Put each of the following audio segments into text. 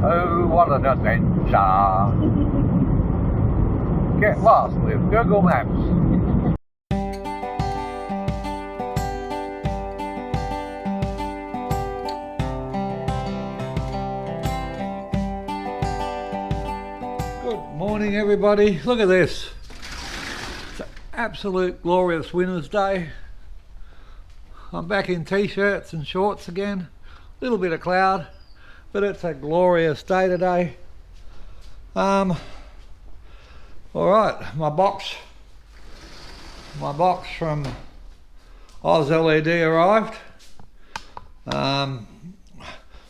Oh, what an adventure! Get lost with Google Maps. Good morning, everybody. Look at this. It's an absolute glorious winter's day. I'm back in t-shirts and shorts again. A little bit of cloud, but it's a glorious day today. All right, my box from OzLED arrived.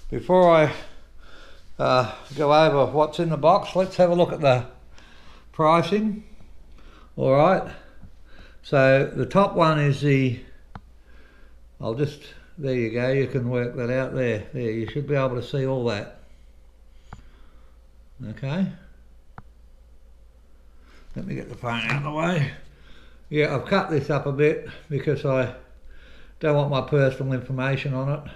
Before I go over what's in the box, let's have a look at the pricing. All right, so the top one is there you go, you can work that out there. There, you should be able to see all that. Okay. Let me get the phone out of the way. Yeah, I've cut this up a bit because I don't want my personal information on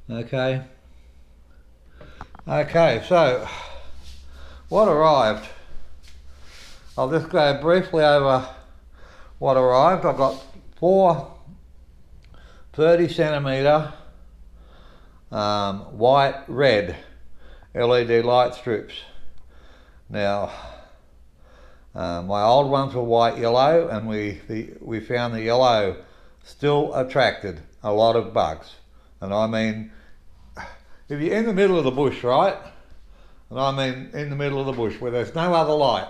it. Okay. Okay, so what arrived? I'll just go briefly over what arrived. I've got 4 30cm white red LED light strips. Now my old ones were white yellow, and we found the yellow still attracted a lot of bugs. And I mean, if you're in the middle of the bush, right, and I mean in the middle of the bush where there's no other light,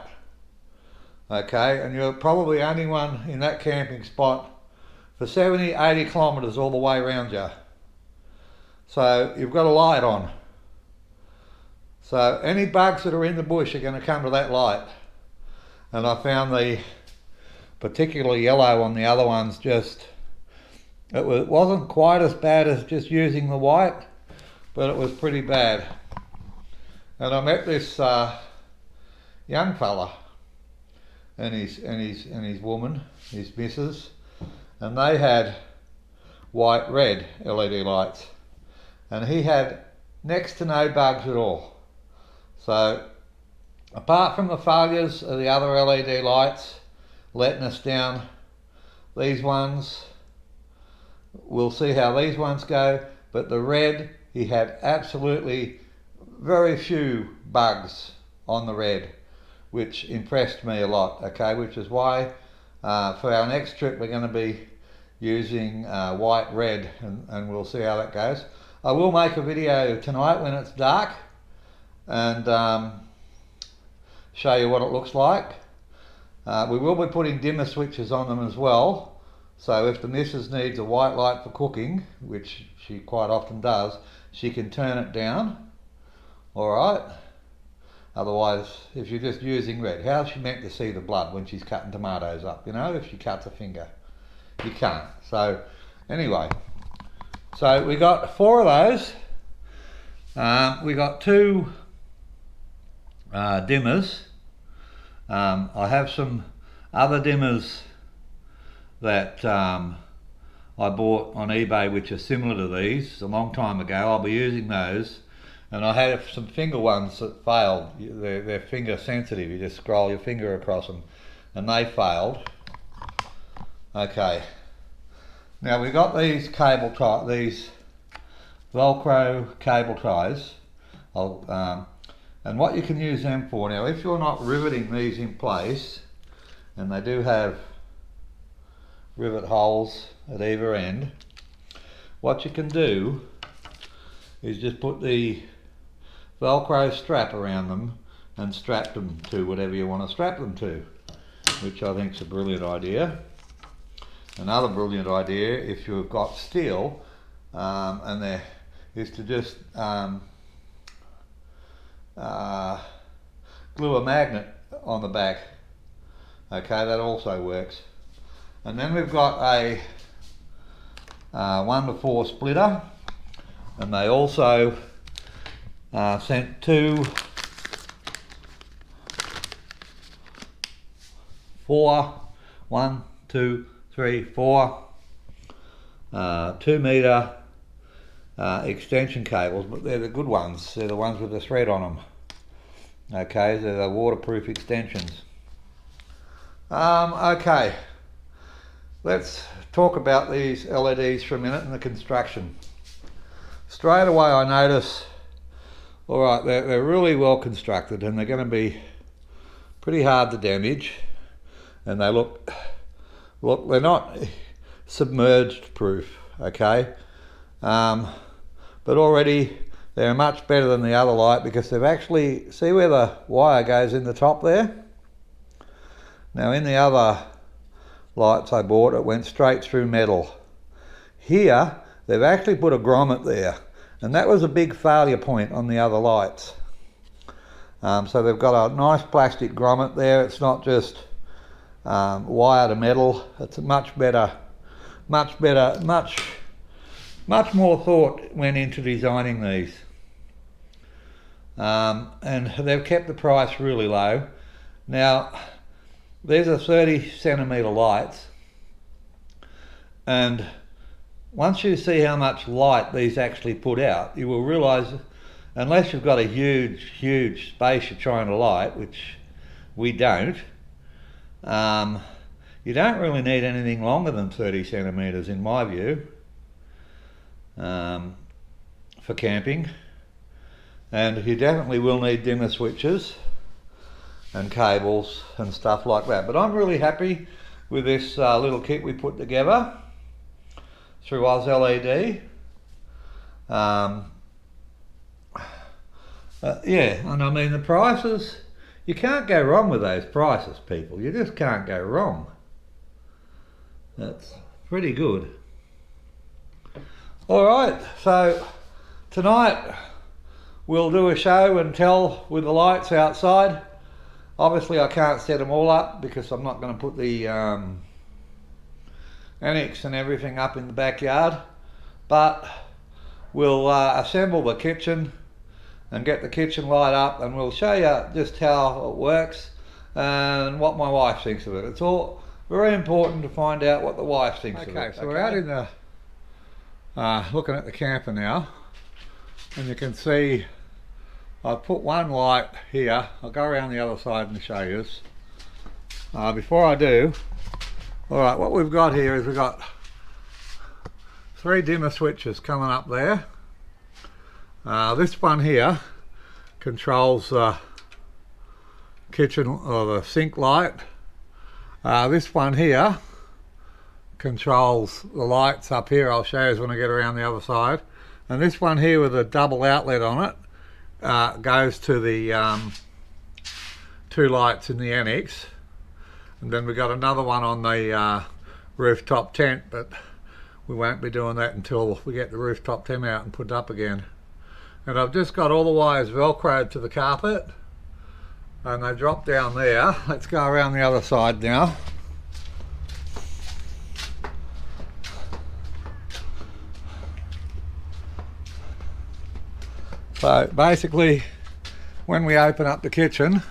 okay, and you're probably the only one in that camping spot for 70-80 kilometres all the way around you, so you've got a light on. So any bugs that are in the bush are going to come to that light. And I found the particular yellow on the other ones it wasn't quite as bad as just using the white, but it was pretty bad. And I met this young fella and his woman, his missus, and they had white red LED lights, and he had next to no bugs at all. So apart from the failures of the other LED lights letting us down, these ones, we'll see how these ones go, but the red, he had absolutely very few bugs on the red, which impressed me a lot, okay, which is why for our next trip we're going to be using white red, and we'll see how that goes. I will make a video tonight when it's dark and show you what it looks like. We will be putting dimmer switches on them as well, so if the missus needs a white light for cooking, which she quite often does, she can turn it down. Alright, otherwise if you're just using red, how's she meant to see the blood when she's cutting tomatoes up, you know, if she cuts a finger? You can't. So anyway, so we got 4 of those. We got 2 dimmers. I have some other dimmers that I bought on eBay which are similar to these a long time ago. I'll be using those. And I have some finger ones that failed. They're finger sensitive. You just scroll your finger across them, and they failed. Okay. Now we've got these these Velcro cable ties. And what you can use them for, now if you're not riveting these in place, and they do have rivet holes at either end, what you can do is just put the Velcro strap around them and strap them to whatever you want to strap them to, which I think is a brilliant idea. Another brilliant idea, if you've got steel, and there is to just glue a magnet on the back. Okay, that also works. And then we've got a 1-to-4 splitter, and they also sent 2 1, 2, 3, 4 2 meter extension cables, but they're the good ones. They're the ones with the thread on them. Okay, they're the waterproof extensions. Okay, let's talk about these LEDs for a minute and the construction. Straight away I notice, alright, they're really well constructed and they're going to be pretty hard to damage, and they look, they're not submerged proof, okay, but already they're much better than the other light because they've actually, see where the wire goes in the top there? Now in the other lights I bought, it went straight through metal. Here they've actually put a grommet there, and that was a big failure point on the other lights. So they've got a nice plastic grommet there. It's not just wire to metal. It's much better, much more thought went into designing these. And they've kept the price really low. Now, these are 30 centimetre lights, and once you see how much light these actually put out, you will realise, unless you've got a huge space you're trying to light, which we don't, you don't really need anything longer than 30 centimetres in my view, for camping. And you definitely will need dimmer switches and cables and stuff like that. But I'm really happy with this little kit we put together through OzLED. Yeah, and I mean the prices, you can't go wrong with those prices, people. You just can't go wrong. That's pretty good. Alright, so tonight we'll do a show and tell with the lights outside. Obviously I can't set them all up because I'm not going to put the annex and everything up in the backyard, but we'll assemble the kitchen and get the kitchen light up, and we'll show you just how it works and what my wife thinks of it. It's all very important to find out what the wife thinks of it. Okay, so we're out in the looking at the camper now, and you can see I've put one light here. I'll go around the other side and show you this. Before I do, alright, what we've got here is we've got 3 dimmer switches coming up there. This one here controls the kitchen or the sink light. This one here controls the lights up here. I'll show you when I get around the other side. And this one here with a double outlet on it goes to the 2 lights in the annex. And then we've got another one on the rooftop tent, but we won't be doing that until we get the rooftop tent out and put it up again. And I've just got all the wires velcroed to the carpet, and they drop down there. Let's go around the other side now. So basically, when we open up the kitchen,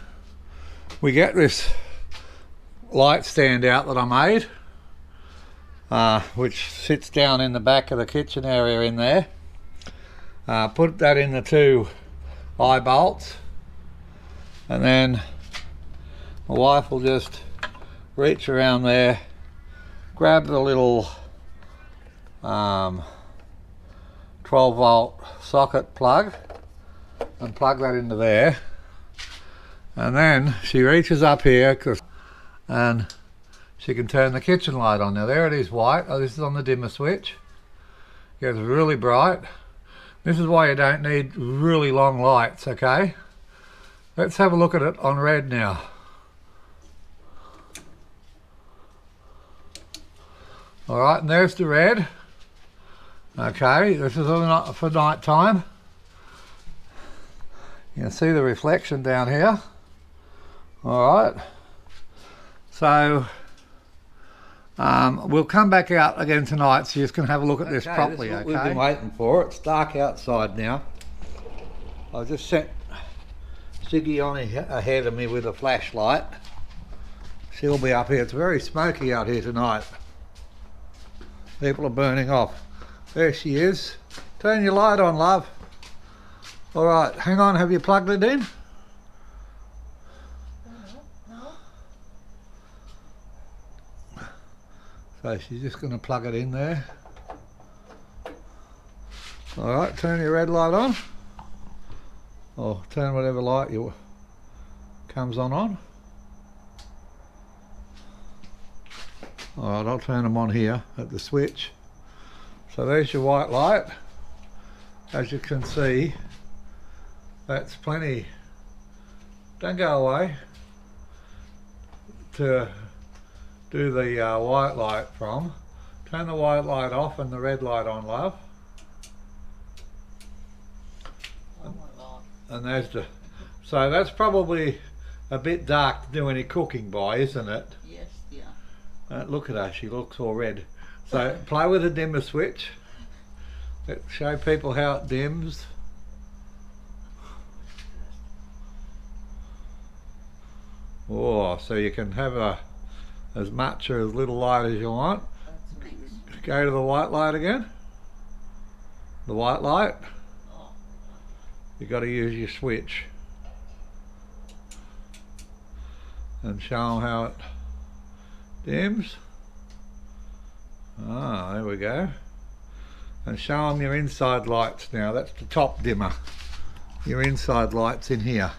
we get this light stand out that I made, which sits down in the back of the kitchen area in there. Put that in the 2 eye bolts, and then my wife will just reach around there, grab the little 12 volt socket plug and plug that into there, and then she reaches up here and she can turn the kitchen light on. Now there it is white. Oh, this is on the dimmer switch. It gets really bright. This is why you don't need really long lights, okay? Let's have a look at it on red now. Alright, and there's the red. Okay, this is for night time. You can see the reflection down here. Alright, so we'll come back out again tonight so you can have a look at this properly. This is what we've been waiting for. It's dark outside now. I just sent Siggy on ahead of me with a flashlight. She'll be up here. It's very smoky out here tonight. People are burning off. There she is. Turn your light on, love. Alright, hang on, have you plugged it in? No. So she's just going to plug it in there. Alright, turn your red light on. Or turn whatever light you comes on. Alright, I'll turn them on here at the switch. So there's your white light. As you can see, that's plenty. Don't go away to do the white light from. Turn the white light off and the red light on, love. And there's the, so that's probably a bit dark to do any cooking by, isn't it? Yes, yeah. Look at her, she looks all red. So play with the dimmer switch. Show people how it dims. Oh, so you can have as much or as little light as you want. Go to the white light again. The white light. You've got to use your switch and show them how it dims. Ah, there we go. And show them your inside lights now. That's the top dimmer. Your inside lights in here.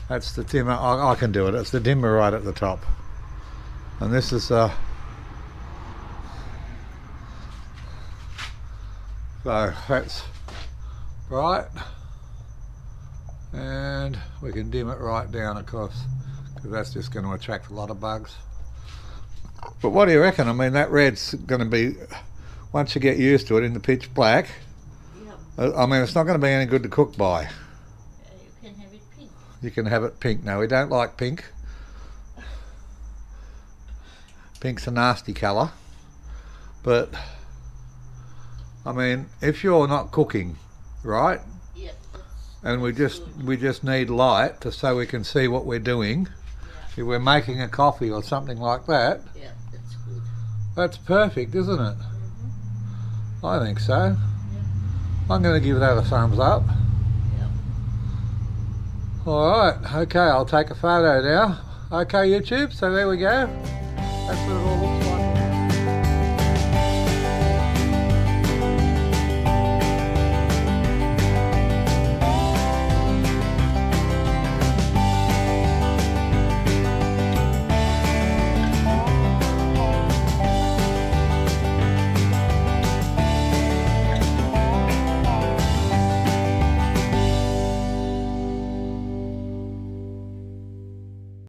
That's the dimmer. I can do it. It's the dimmer right at the top. And this is so that's bright. And we can dim it right down, of course, because that's just going to attract a lot of bugs. But what do you reckon? I mean, that red's going to be, once you get used to it in the pitch black, yeah. I mean, it's not going to be any good to cook by. You can have it pink. You can have it pink. No, we don't like pink. Pink's a nasty colour. But, I mean, if you're not cooking, right? Yeah. And we just need light so we can see what we're doing. Yeah. If we're making a coffee or something like that. Yeah, that's good. That's perfect, isn't it? Mm-hmm. I think so. Yeah. I'm going to give that a thumbs up. Yeah. Alright, okay, I'll take a photo now. Okay, YouTube, so there we go. That's what it all